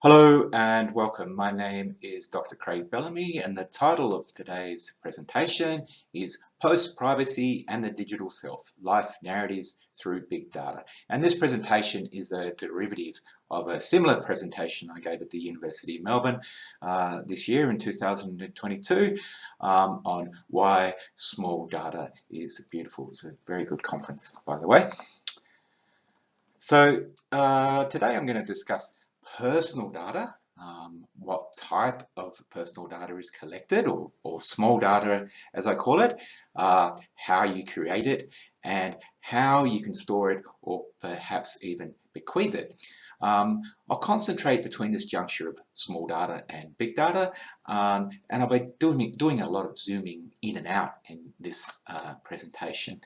Hello and welcome. My name is Dr. Craig Bellamy, and the title of today's presentation is Post-Privacy and the Digital Self, Life Narratives Through Big Data. And this presentation is a derivative of a similar presentation I gave at the University of Melbourne this year in 2022 on why small data is beautiful. It's a very good conference, by the way. So today I'm going to discuss personal data, what type of personal data is collected, or small data as I call it, how you create it, and how you can store it or perhaps even bequeath it. I'll concentrate between this juncture of small data and big data, and I'll be doing a lot of zooming in and out in this presentation.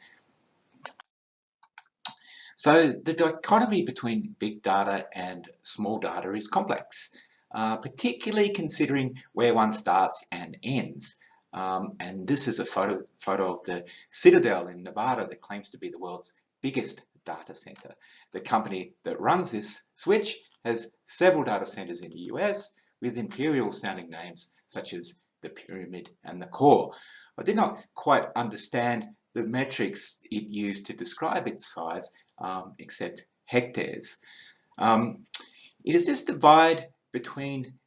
So the dichotomy between big data and small data is complex, particularly considering where one starts and ends. And this is a photo of the Citadel in Nevada that claims to be the world's biggest data center. The company that runs this switch has several data centers in the US with imperial sounding names such as the Pyramid and the Core. I did not quite understand the metrics it used to describe its size, except hectares. It is this divide between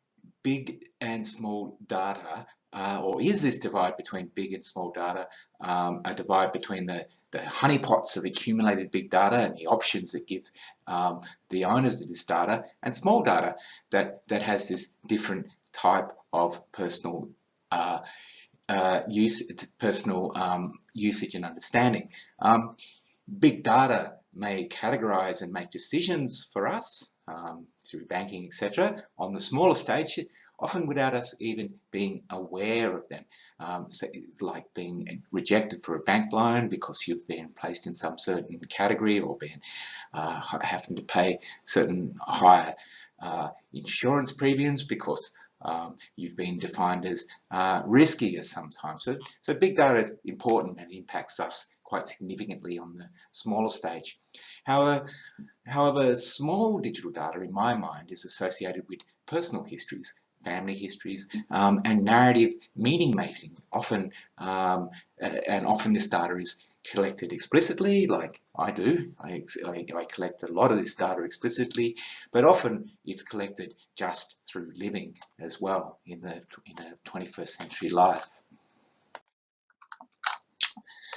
big and small data, or is this divide between big and small data a divide between the honeypots of accumulated big data and the options that give the owners of this data, and small data that has this different type of personal usage and understanding. Big data may categorize and make decisions for us through banking, etc., on the smaller stage, often without us even being aware of them. So like being rejected for a bank loan because you've been placed in some certain category, or been having to pay certain higher insurance premiums because you've been defined as risky sometimes. So big data is important and impacts us quite significantly on the smaller stage. However, small digital data, in my mind, is associated with personal histories, family histories, and narrative meaning making. Often this data is collected explicitly, like I do. I collect a lot of this data explicitly, but often it's collected just through living as well in a 21st century life.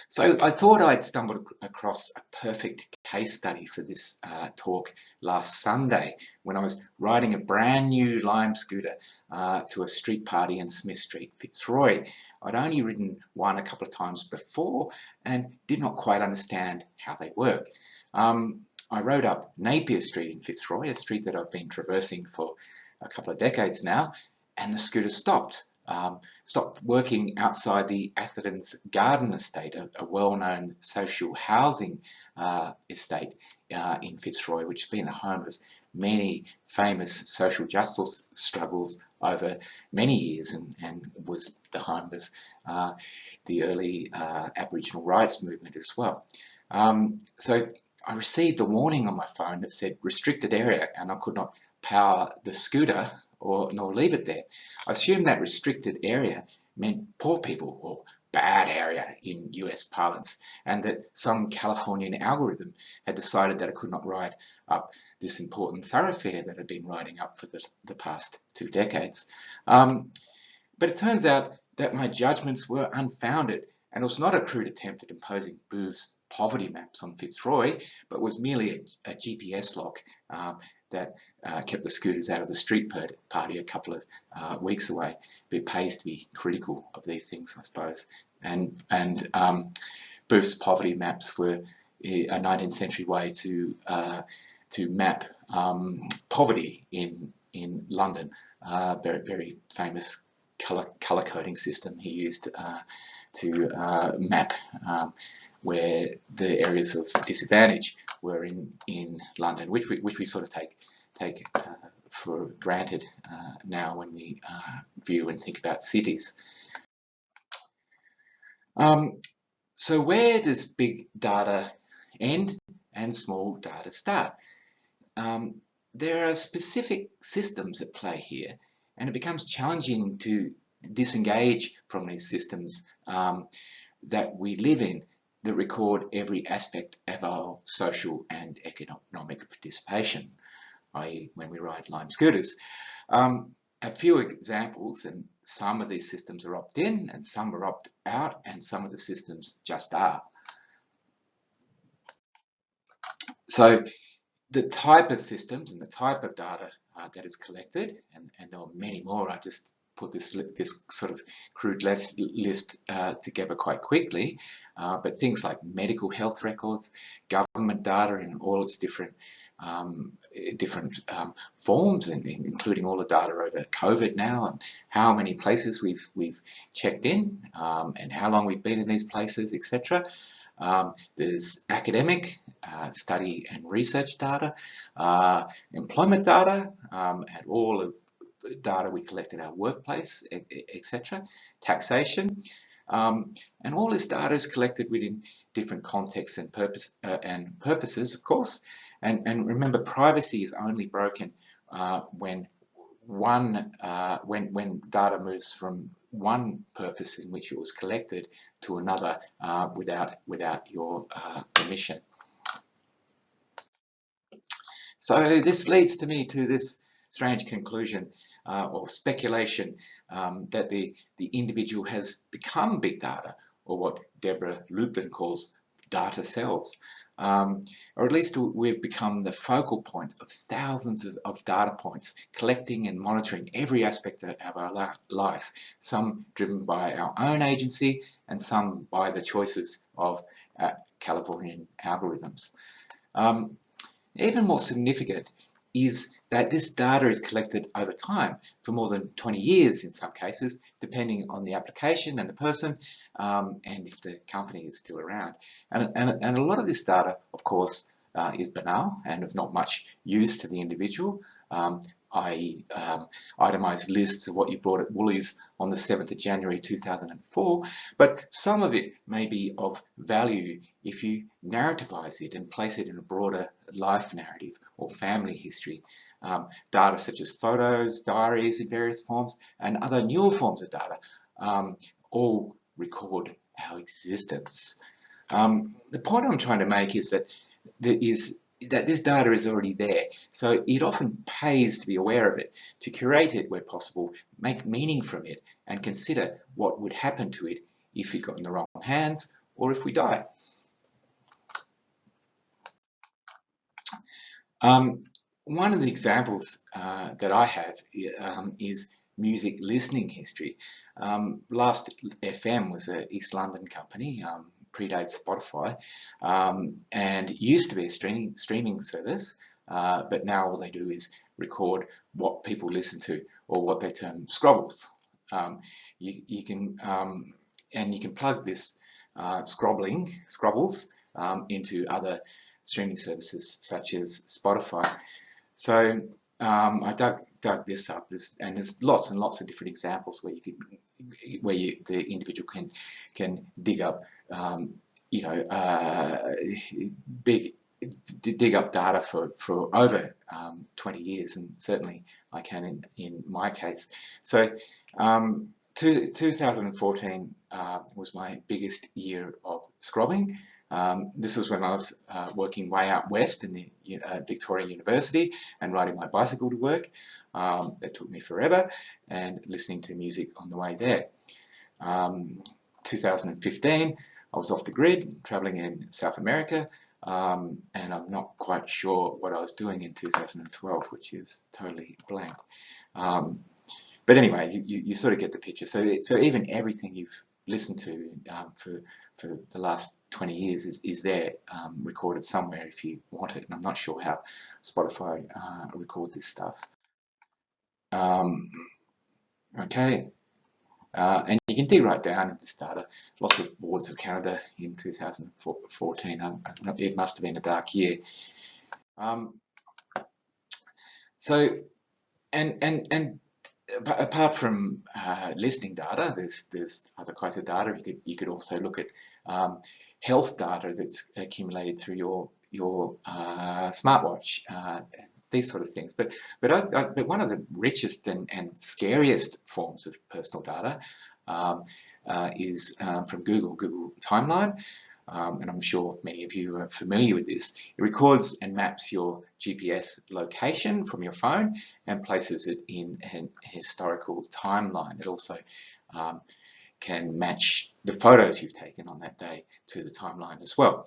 So I thought I'd stumbled across a perfect case study for this talk last Sunday when I was riding a brand new Lime scooter to a street party in Smith Street, Fitzroy. I'd only ridden one a couple of times before and did not quite understand how they work. I rode up Napier Street in Fitzroy, a street that I've been traversing for a couple of decades now, and the scooter stopped. Stopped working outside the Atherton's Garden Estate, a well-known social housing estate in Fitzroy, which has been the home of many famous social justice struggles over many years, and was the home of the early Aboriginal rights movement as well. So I received a warning on my phone that said restricted area, and I could not power the scooter nor leave it there. I assumed that restricted area meant poor people, or bad area in US parlance, and that some Californian algorithm had decided that I could not ride up this important thoroughfare that I'd been riding up for the past 2 decades. But it turns out that my judgments were unfounded, and it was not a crude attempt at imposing Booth's poverty maps on Fitzroy, but was merely a GPS lock that kept the scooters out of the street party a couple of weeks away. But it pays to be critical of these things, I suppose. And Booth's poverty maps were a 19th century way to map poverty in London. Very, very famous color coding system he used to map where the areas of disadvantage were in London, which we sort of take for granted now when we view and think about cities. So where does big data end and small data start? there are specific systems at play here, and it becomes challenging to disengage from these systems that we live in that record every aspect of our social and economic participation, i.e. when we ride Lime scooters. A few examples, and some of these systems are opt-in and some are opt-out, and some of the systems just are. So the type of systems and the type of data that is collected, and there are many more. I just put this sort of crude list together quite quickly, but things like medical health records, government data in all its different forms, and including all the data over COVID now, and how many places we've checked in, and how long we've been in these places, etc. There's academic, study and research data, employment data, and all of the data we collect in our workplace, etc. Taxation, and all this data is collected within different contexts and purposes, of course. And remember, privacy is only broken when data moves from one purpose in which it was collected to another without your permission. So this leads me to this strange conclusion or speculation that the individual has become big data, or what Deborah Lupin calls data cells. Or at least we've become the focal point of thousands of data points, collecting and monitoring every aspect of our life, some driven by our own agency and some by the choices of Californian algorithms. Even more significant is that this data is collected over time, for more than 20 years in some cases, depending on the application and the person, and if the company is still around. And a lot of this data, of course, is banal and of not much use to the individual, i.e. itemized lists of what you bought at Woolies on the 7th of January 2004, but some of it may be of value if you narrativize it and place it in a broader life narrative or family history. Data such as photos, diaries in various forms, and other newer forms of data all record our existence. The point I'm trying to make is that this data is already there, so it often pays to be aware of it, to curate it where possible, make meaning from it, and consider what would happen to it if it got in the wrong hands or if we die. One of the examples that I have is music listening history. Last FM was an East London company, predated Spotify, and used to be a streaming service, but now all they do is record what people listen to, or what they term scrobbles. You can plug this scrobbles into other streaming services such as Spotify. So I dug this up, and there's lots and lots of different examples where the individual can dig up, dig up data for over 20 years, and certainly I can in my case. So 2014 was my biggest year of scrobbing. This was when I was working way out west in the Victoria University and riding my bicycle to work. That took me forever, and listening to music on the way there. 2015, I was off the grid, traveling in South America, and I'm not quite sure what I was doing in 2012, which is totally blank. But anyway, you sort of get the picture. So even everything you've listened to for the last 20 years is there, recorded somewhere if you want it. And I'm not sure how Spotify record this stuff. Okay. And you can dig right down into this data. Lots of awards of Canada in 2014. It must have been a dark year. But apart from listening data, there's other kinds of data. You could also look at health data that's accumulated through your smartwatch. these sort of things. But one of the richest and scariest forms of personal data is from Google Timeline. And I'm sure many of you are familiar with this. It records and maps your GPS location from your phone and places it in an historical timeline. It also can match the photos you've taken on that day to the timeline as well.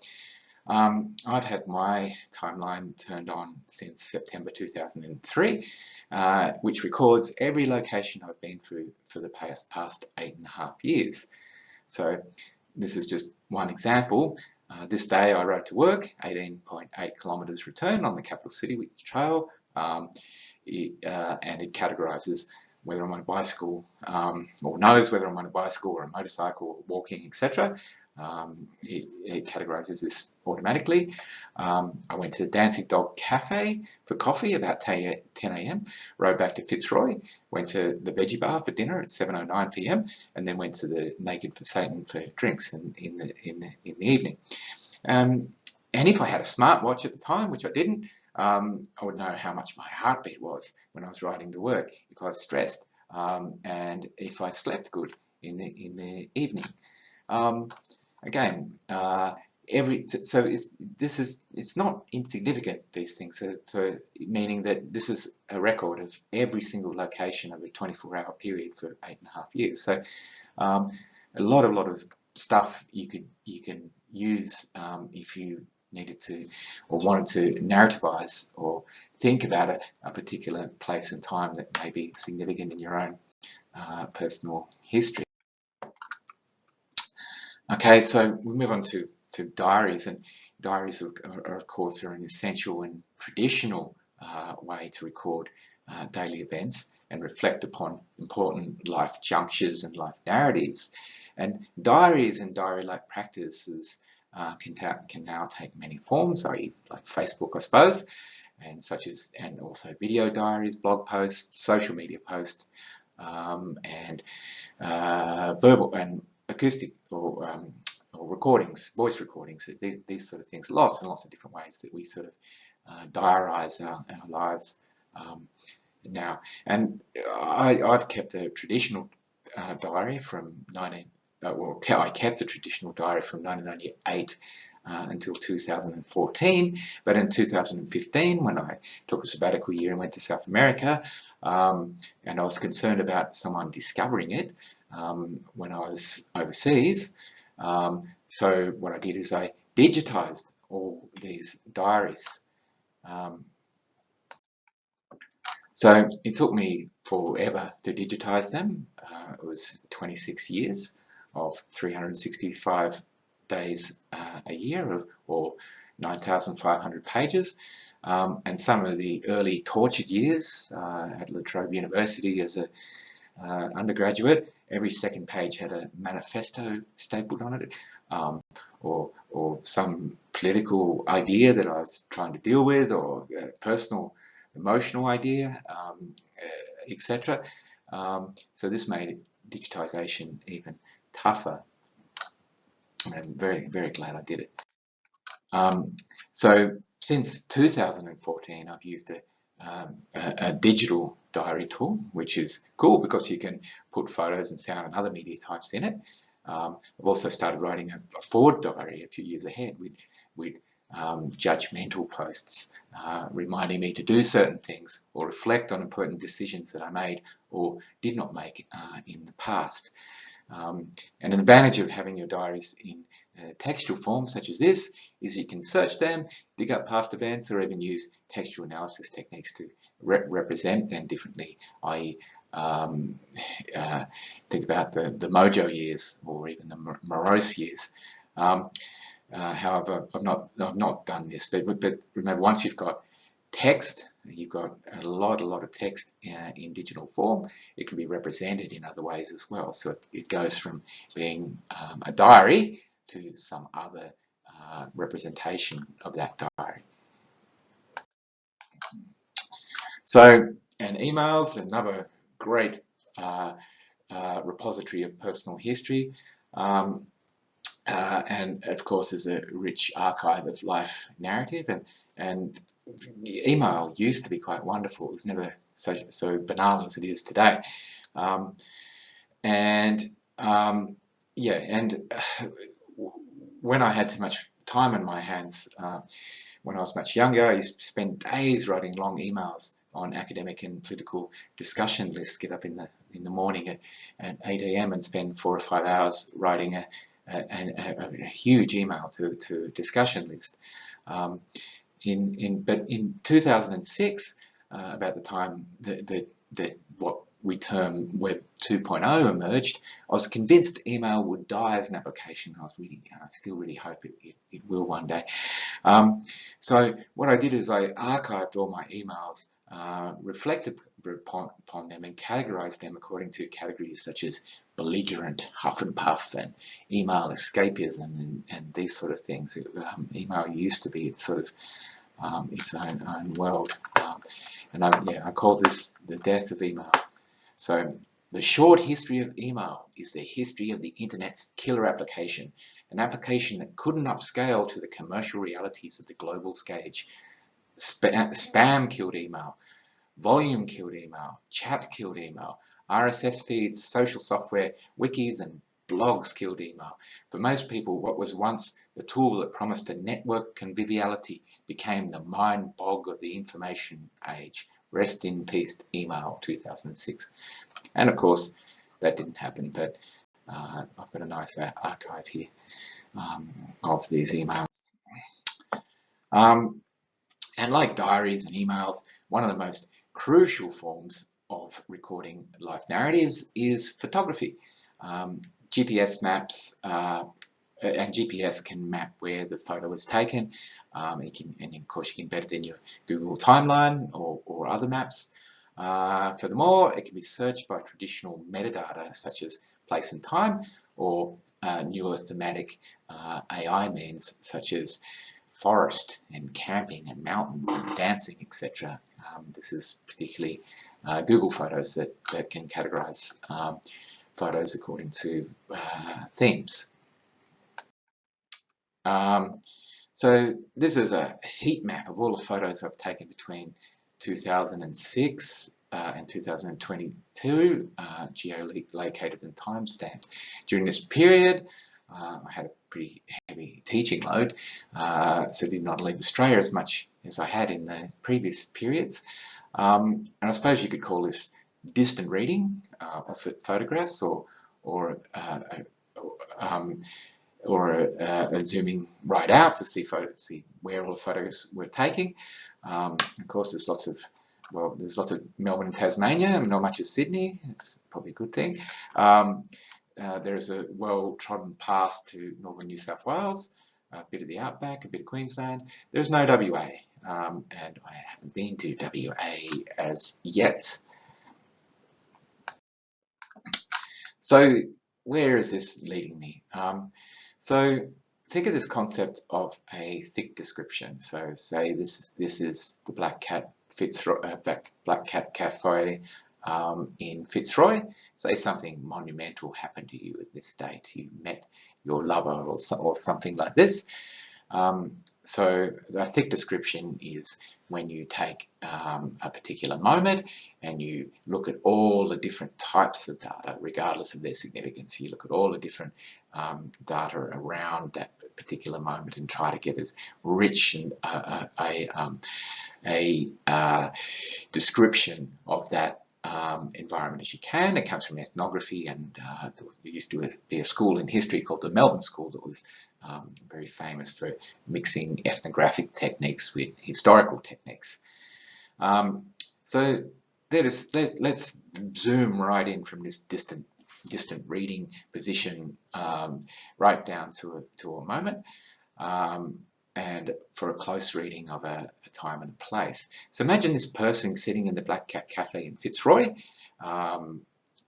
I've had my timeline turned on since September 2003, which records every location I've been through for the past 8.5 years. So this is just one example. This day I rode to work, 18.8 kilometres return on the capital city with trail, and it categorises whether I'm on a bicycle, or knows whether I'm on a bicycle or a motorcycle, or walking, etc. It categorises this automatically. I went to the Dancing Dog Cafe for coffee about 10 a.m, rode back to Fitzroy, went to the Veggie Bar for dinner at 7:09 p.m, and then went to the Naked for Satan for drinks in the evening. And if I had a smartwatch at the time, which I didn't, I would know how much my heartbeat was when I was riding to work, if I was stressed, and if I slept good in the evening. Again, it's not insignificant, these things. So meaning that this is a record of every single location over a 24-hour period for 8.5 years. So a lot of stuff you can use if you needed to or wanted to narrativize or think about a particular place and time that may be significant in your own personal history. Okay, so we move on to diaries, and diaries are of course an essential and traditional way to record daily events and reflect upon important life junctures and life narratives. And diaries and diary-like practices can now take many forms, i.e. like Facebook, I suppose, and also video diaries, blog posts, social media posts, and verbal and acoustic or recordings, voice recordings, these sort of things. Lots and lots of different ways that we sort of diarise our lives now. And I've kept a traditional diary from I kept a traditional diary from 1998 until 2014. But in 2015, when I took a sabbatical year and went to South America, and I was concerned about someone discovering it when I was overseas. So what I did is I digitized all these diaries. So it took me forever to digitize them. It was 26 years of 365 days a year, or 9,500 pages. And some of the early tortured years at La Trobe University as an undergraduate, every second page had a manifesto stapled on it, or some political idea that I was trying to deal with, or a personal emotional idea, etc. So this made digitisation even tougher. I'm very, very glad I did it. So since 2014, I've used a digital diary tool, which is cool because you can put photos and sound and other media types in it. I've also started writing a forward diary a few years ahead with judgmental posts reminding me to do certain things or reflect on important decisions that I made or did not make in the past. And an advantage of having your diaries in textual form such as this is you can search them, dig up past events, or even use textual analysis techniques to represent them differently, i.e. Think about the mojo years or even the morose years. However, I've not done this, but remember, once you've got text, you've got a lot of text in digital form, it can be represented in other ways as well. So it goes from being a diary to some other representation of that diary. So, and emails, another great repository of personal history. And of course, there's a rich archive of life narrative, and email used to be quite wonderful. It was never so banal as it is today. Um, and yeah, and when I had too much time on my hands, when I was much younger, I used to spend days writing long emails on academic and political discussion lists. Get up in the morning at 8 a.m. and spend 4 or 5 hours writing a huge email to a discussion list. But in 2006, about the time that what we term Web 2.0 emerged, I was convinced email would die as an application. I still really hope it will one day. So what I did is I archived all my emails, reflected upon them, and categorized them according to categories such as belligerent, huff and puff, and email escapism, and these sort of things. Email used to be its sort of its own world, and I called this the death of email. So the short history of email is the history of the internet's killer application, an application that couldn't upscale to the commercial realities of the global stage. Spam killed email, volume killed email, chat killed email, RSS feeds, social software, wikis, and blogs killed email. For most people, what was once the tool that promised a network conviviality became the mind bog of the information age. Rest in peace, email, 2006. And of course, that didn't happen, but I've got a nice archive here of these emails. And like diaries and emails, one of the most crucial forms of recording life narratives is photography. GPS maps and GPS can map where the photo was taken, and of course you can embed it in your Google timeline or other maps. Furthermore, it can be searched by traditional metadata such as place and time, or newer thematic AI means such as forest and camping and mountains and dancing, etc. This is particularly Google Photos that can categorize photos according to themes. So this is a heat map of all the photos I've taken between 2006 and 2022, geolocated and time-stamped. During this period, I had a pretty heavy teaching load, so did not leave Australia as much as I had in the previous periods. And I suppose you could call this distant reading of photographs, or zooming right out to see where all the photos we're taking. Of course, there's lots of Melbourne and Tasmania, and not much of Sydney. It's probably a good thing. There's a well-trodden path to northern New South Wales, a bit of the outback, a bit of Queensland. There's no WA, and I haven't been to WA as yet. So where is this leading me? So think of this concept of a thick description. So say this is the Black Cat Cafe in Fitzroy. Say something monumental happened to you at this date. You met your lover or something like this. So the thick description is when you take a particular moment and you look at all the different types of data, regardless of their significance. You look at all the different data around that particular moment and try to get as rich and a description of that environment as you can. It comes from ethnography, and there used to be a school in history called the Melbourne School that was very famous for mixing ethnographic techniques with historical techniques. So let's zoom right in from this distant reading position right down to a moment, and for a close reading of a time and a place. So imagine this person sitting in the Black Cat Cafe in Fitzroy, and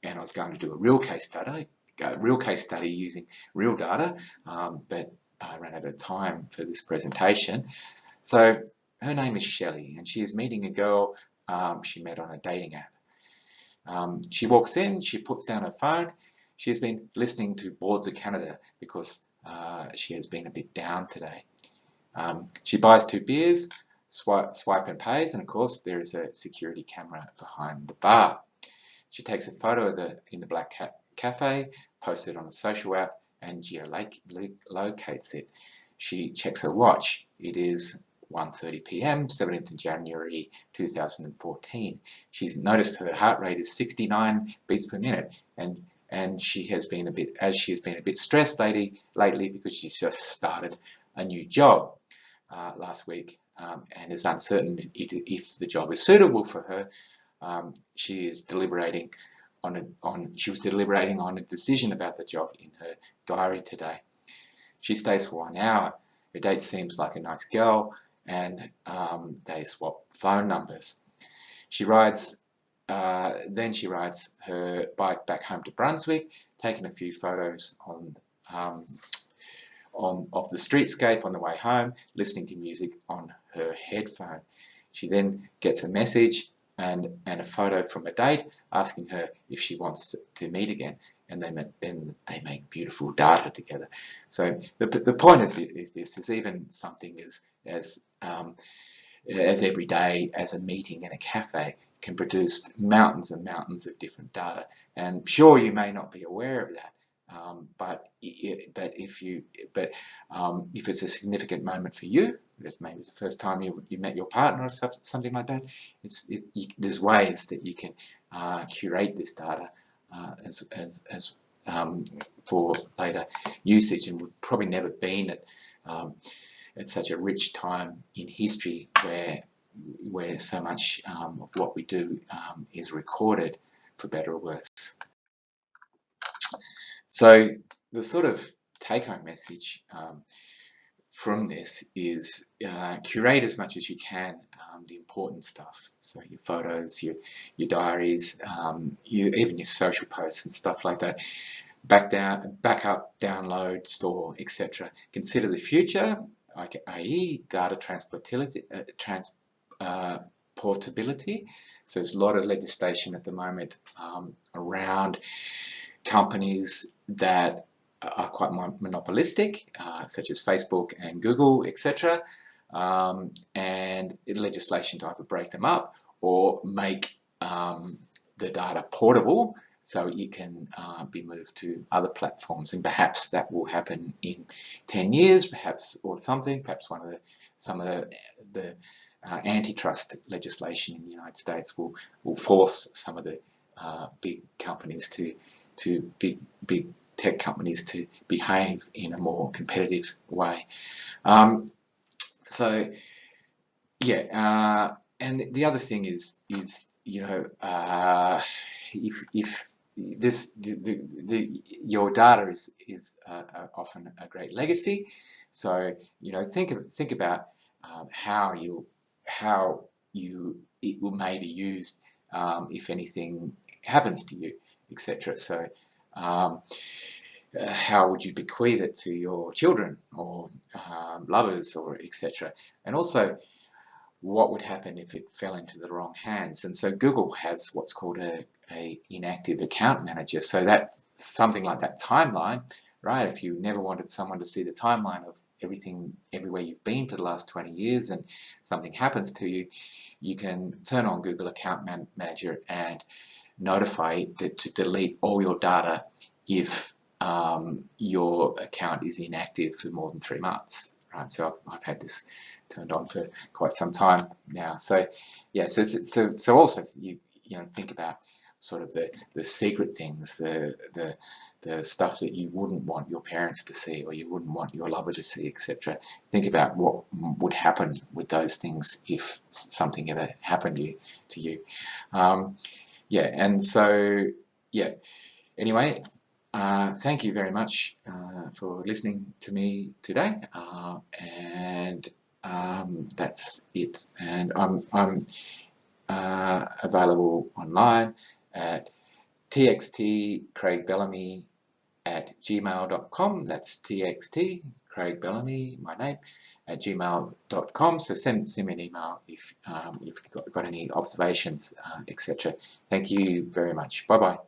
I was going to do a real case study using real data, but I ran out of time for this presentation. So her name is Shelley, and she is meeting a girl she met on a dating app. She walks in, she puts down her phone. She's been listening to Boards of Canada because she has been a bit down today. She buys 2 beers, swipe and pays, and of course there is a security camera behind the bar. She takes a photo of in the Black Cat Cafe, posts it on a social app, and geolocates it. She checks her watch. It is 1:30 p.m., 17th of January 2014. She's noticed her heart rate is 69 beats per minute, and she has been a bit stressed lately because she's just started a new job last week and is uncertain if the job is suitable for her. She was deliberating on a decision about the job in her diary today. She stays for 1 hour. Her date seems like a nice girl, and they swap phone numbers. Then she rides her bike back home to Brunswick, taking a few photos of the streetscape on the way home, listening to music on her headphone. She then gets a message and a photo from a date asking her if she wants to meet again, and then they make beautiful data together. So the point is even something as everyday as a meeting in a cafe can produce mountains and mountains of different data. And sure, you may not be aware of that, but if it's a significant moment for you, maybe it's the first time you met your partner or something like that, there's ways that you can curate this data for later usage. And we've probably never been at such a rich time in history where so much of what we do is recorded, for better or worse. So the sort of take-home message from this is curate as much as you can the important stuff. So your photos, your diaries, even your social posts and stuff like that. Back up, download, store, etc. Consider the future, i.e. data portability. So there's a lot of legislation at the moment around companies that are quite monopolistic, such as Facebook and Google, etc. And legislation to either break them up or make the data portable so it can be moved to other platforms. And perhaps that will happen in 10 years, perhaps some of the antitrust legislation in the United States will force some of the big companies big tech companies to behave in a more competitive way. So yeah, and the other thing is if your data is often a great legacy. So think about how it will may be used if anything happens to you, etc. So how would you bequeath it to your children or lovers, or etc. And also, what would happen if it fell into the wrong hands? And so Google has what's called a inactive account manager. So that's something like that timeline, right? If you never wanted someone to see the timeline of everywhere you've been for the last 20 years and something happens to you, you can turn on Google Account Manager and notify it to delete all your data if your account is inactive for more than 3 months, right? So I've had this turned on for quite some time now. So yeah, so also you think about sort of the secret things, the stuff that you wouldn't want your parents to see or you wouldn't want your lover to see, etc. Think about what would happen with those things if something ever happened to you. Yeah, and so yeah. Anyway, thank you very much for listening to me today, and that's it. And I'm available online at txtcraigbellamy@gmail.com. That's txt Craig Bellamy, my name, at gmail.com. So send me an email if you've got any observations, etc. Thank you very much. Bye bye.